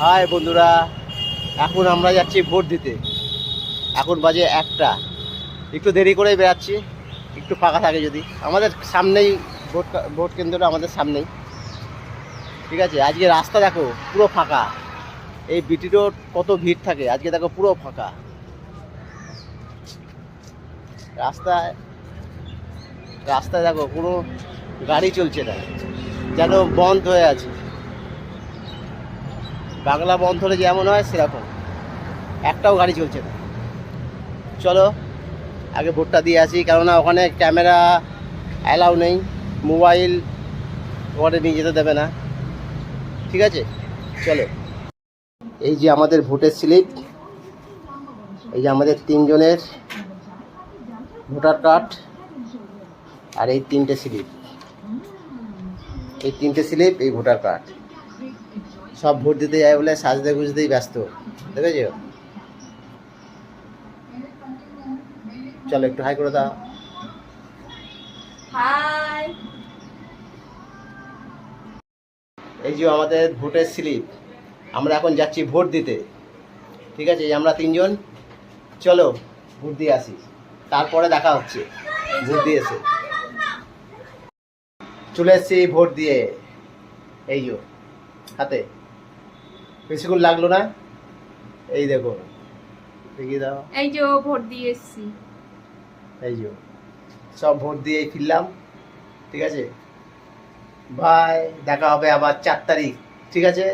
High বন্ধুরা, এখন আমরা যাচ্ছি ভোট দিতে। এখন বাজে 1টা, একটু দেরি করেই বেরাচ্ছি, একটু ফাঁকা থাকে যদি। আমাদের সামনেই ভোট কেন্দ্রটা, আমাদের সামনেই। ঠিক আছে, আজকে রাস্তা দেখো পুরো ফাঁকা। এই বিটি রোড কত ভিড় থাকে, আজকে দেখো পুরো ফাঁকা। রাস্তায় রাস্তায় দেখো কোনো গাড়ি চলছে না, যেন বন্ধ হয়ে আছে। বাংলা বন্ধ হলে যেমন হয় সেরকম, একটাও গাড়ি চলছে না। চলো আগে ভোটটা দিয়ে আসি, কেননা ওখানে ক্যামেরা অ্যালাউ নেই, মোবাইল ওখানে নিয়ে যেতে দেবে না। ঠিক আছে, চলো। এই যে আমাদের ভোটের স্লিপ, এই যে আমাদের 3 জনের ভোটার কার্ড, আর এই 3টে স্লিপ, এই ভোটার কার্ড। সব ভোট দিতে যায় বলে সাজতে গুজতেই ব্যস্ত, দেখেছো? চলো একটু হাই করে দাও। হাই। এই যে আমাদের ভোটের স্লিপ, আমরা এখন যাচ্ছি ভোট দিতে। ঠিক আছে, এই আমরা 3 জন, চলো ভোট দিয়ে আসি, তারপরে দেখা হচ্ছে। ভোট দিয়েছে, চলে এসেছি ভোট দিয়ে। এই যে হাতে, বেশিক্ষণ লাগলো না। এই দেখো, দেখিয়ে দাও। এই যে ভোট দিয়ে এসেছি। এই যে সব ভোট দিয়ে ফিরলাম। ঠিক আছে, বাই, দেখা হবে আবার 4 তারিখ। ঠিক আছে।